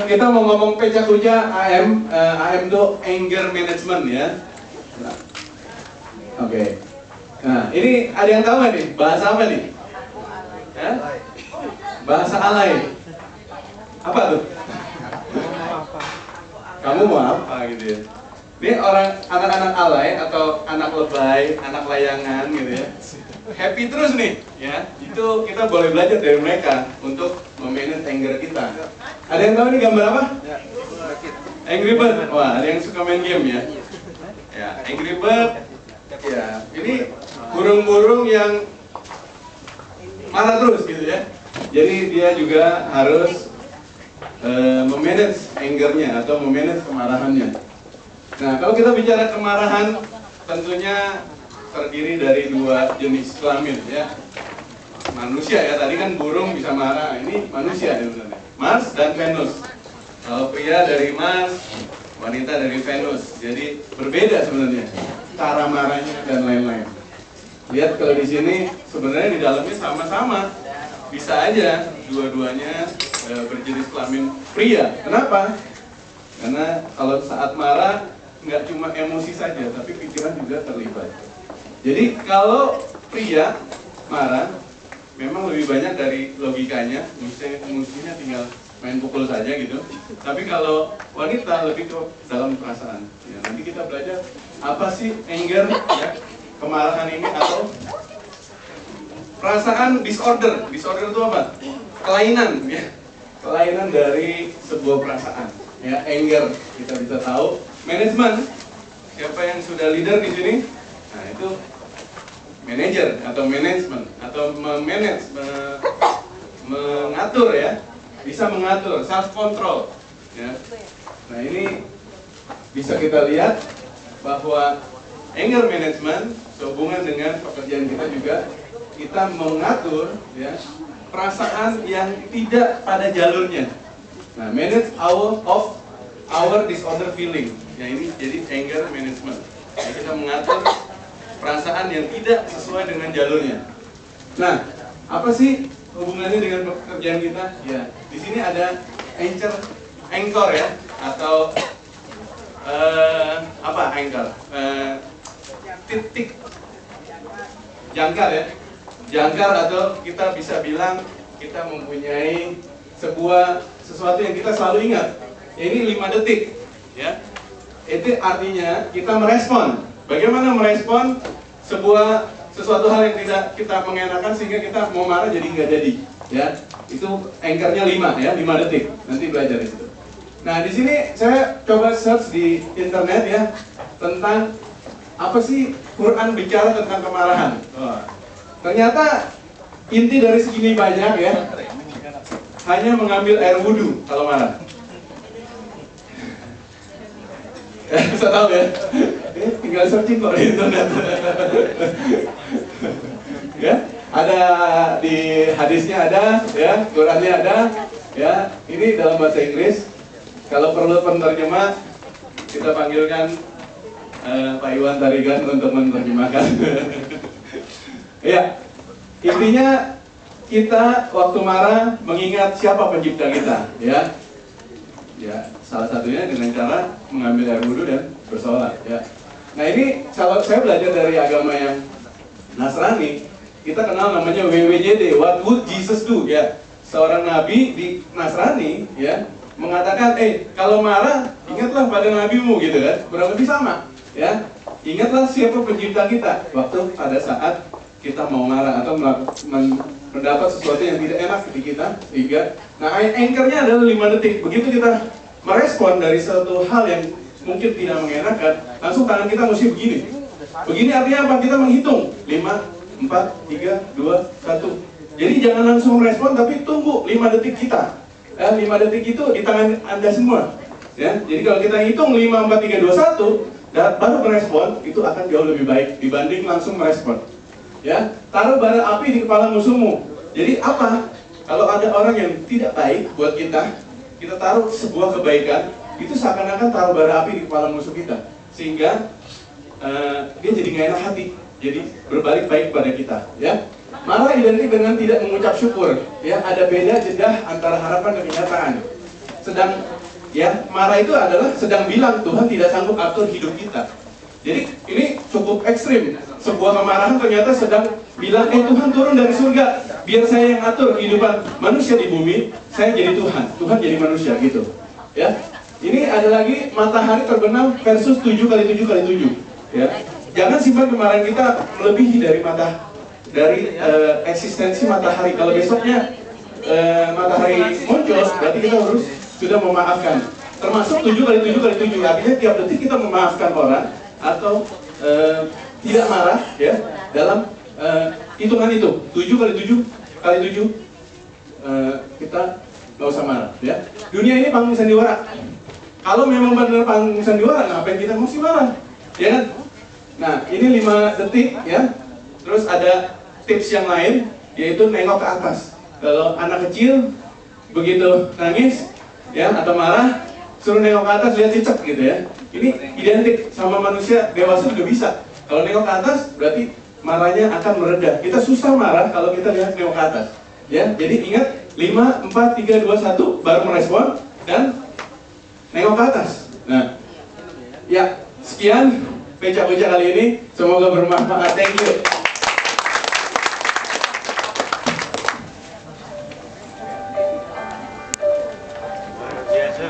Kita mau ngomong pecah kuja AM. AM itu anger management ya. Nah, oke. Nah, ini ada yang tahu nggak nih? Bahasa apa nih? Ya? Bahasa alay. Apa tuh? Kamu mau apa gitu ya? Ini anak-anak alay atau anak lebay, anak layangan gitu ya. Happy terus nih, ya. Itu kita boleh belajar dari mereka untuk memanage anger kita. Ada yang tahu ini gambar apa? Angry Bird. Wah, ada yang suka main game ya. Ya, Angry Bird. Ya, ini burung-burung yang marah terus gitu ya. Jadi dia juga harus memanage angernya atau memanage kemarahannya. Nah, kalau kita bicara kemarahan, tentunya terdiri dari dua jenis kelamin ya. Manusia ya, tadi kan burung bisa marah, ini manusia ya sebenarnya. Mars dan Venus. Kalau pria dari Mars, wanita dari Venus. Jadi berbeda sebenarnya cara marahnya dan lain-lain. Lihat kalau di sini sebenarnya di dalamnya sama-sama. Bisa aja dua-duanya berjenis kelamin pria. Kenapa? Karena kalau saat marah nggak cuma emosi saja, tapi pikiran juga terlibat. Jadi kalau pria marah, memang lebih banyak dari logikanya, mestinya tinggal main pukul saja gitu. Tapi kalau wanita lebih ke dalam perasaan. Ya, nanti kita belajar apa sih anger, ya, kemarahan ini atau perasaan disorder. Disorder itu apa? Kelainan, ya. Kelainan dari sebuah perasaan. Ya, anger kita bisa tahu. Manajemen, siapa yang sudah leader di sini? Nah, itu manager atau manajemen atau mengatur ya. Bisa mengatur, self control. Ya. Nah, ini bisa kita lihat bahwa anger management sehubungan dengan pekerjaan kita juga. Kita mengatur ya perasaan yang tidak pada jalurnya. Nah, manage our disorder feeling. Ya, ini jadi anger management. Ya, kita mengatur perasaan yang tidak sesuai dengan jalurnya. Nah, apa sih hubungannya dengan pekerjaan kita? Ya, di sini ada anchor ya atau apa anchor? Titik jangkar ya. Jangkar atau kita bisa bilang kita mempunyai sesuatu yang kita selalu ingat. Ini 5 detik ya. Itu artinya kita merespon. Bagaimana merespon sesuatu hal yang tidak kita mengenakan sehingga kita mau marah jadi nggak jadi ya. Itu anchornya 5 ya, 5 detik. Nanti belajar di situ. Nah, di sini saya coba search di internet ya tentang apa sih Quran bicara tentang kemarahan. Ternyata inti dari segini banyak ya, hanya mengambil air wudhu kalau marah. Bisa tahu ya, tinggal searching kok di internet. Ya, ada di hadisnya ada, ya, Qurannya ada, ya. Ini dalam bahasa Inggris. Kalau perlu penerjemah, kita panggilkan Pak Iwan Tarigan untuk menerjemahkan. Ya, intinya kita waktu marah mengingat siapa pencipta kita, ya. Ya, salah satunya dengan cara mengambil air wudhu dan bersolat, ya. Nah, ini kalau saya belajar dari agama yang Nasrani, kita kenal namanya WWJD, What Would Jesus Do, ya. Seorang nabi di Nasrani, ya, mengatakan, kalau marah ingatlah pada nabimu, gitu kan. Kurang lebih sama, ya. Ingatlah siapa pencipta kita waktu pada saat kita mau marah atau mendapat sesuatu yang tidak enak di kita, sehingga anchornya adalah 5 detik. Begitu kita merespon dari suatu hal yang mungkin tidak mengenakan, langsung tangan kita mesti begini. Begini artinya apa? Kita menghitung 5, 4, 3, 2, 1. Jadi jangan langsung merespon, tapi tunggu 5 detik kita. 5 detik itu di tangan Anda semua. Ya, jadi kalau kita hitung 5, 4, 3, 2, 1, baru merespon, itu akan jauh lebih baik dibanding langsung merespon. Ya, taruh bara api di kepala musuhmu. Jadi apa? Kalau ada orang yang tidak baik buat kita taruh sebuah kebaikan, itu seakan-akan taruh bara api di kepala musuh kita, sehingga dia jadi nggak enak hati, jadi berbalik baik pada kita. Ya, marah identik dengan tidak mengucap syukur. Ya, ada beda jeda antara harapan dan kenyataan. sedang ya, marah itu adalah sedang bilang Tuhan tidak sanggup atur hidup kita. Jadi ini cukup ekstrim. Sebuah kemarahan ternyata sedang bilang, Tuhan turun dari surga, biar saya yang atur kehidupan manusia di bumi, saya jadi Tuhan, Tuhan jadi manusia gitu. Ya, ini ada lagi matahari terbenam versus 7 kali 7 kali 7. Ya, jangan simpan kemarahan kita melebihi dari eksistensi matahari. Kalau besoknya matahari muncul, berarti kita harus sudah memaafkan. Termasuk 7 kali 7 kali 7, artinya tiap detik kita memaafkan orang atau tidak marah ya dalam hitungan itu 7 kali 7 kali 7 kita nggak usah marah ya. Dunia ini panggung sandiwara. Kalau memang benar panggung sandiwara, ngapain kita mesti marah ya kan? Nah, ini 5 detik ya. Terus ada tips yang lain, yaitu nengok ke atas. Kalau anak kecil begitu nangis ya atau marah, suruh nengok ke atas, lihat cicak gitu ya. Ini identik sama manusia dewasa juga bisa. Kalau nengok ke atas berarti marahnya akan mereda. Kita susah marah kalau kita lihat nengok ke atas. Ya, jadi ingat 5, 4, 3, 2, 1 baru merespon dan nengok ke atas. Nah, ya sekian beca-beca kali ini. Semoga bermanfaat. Thank you.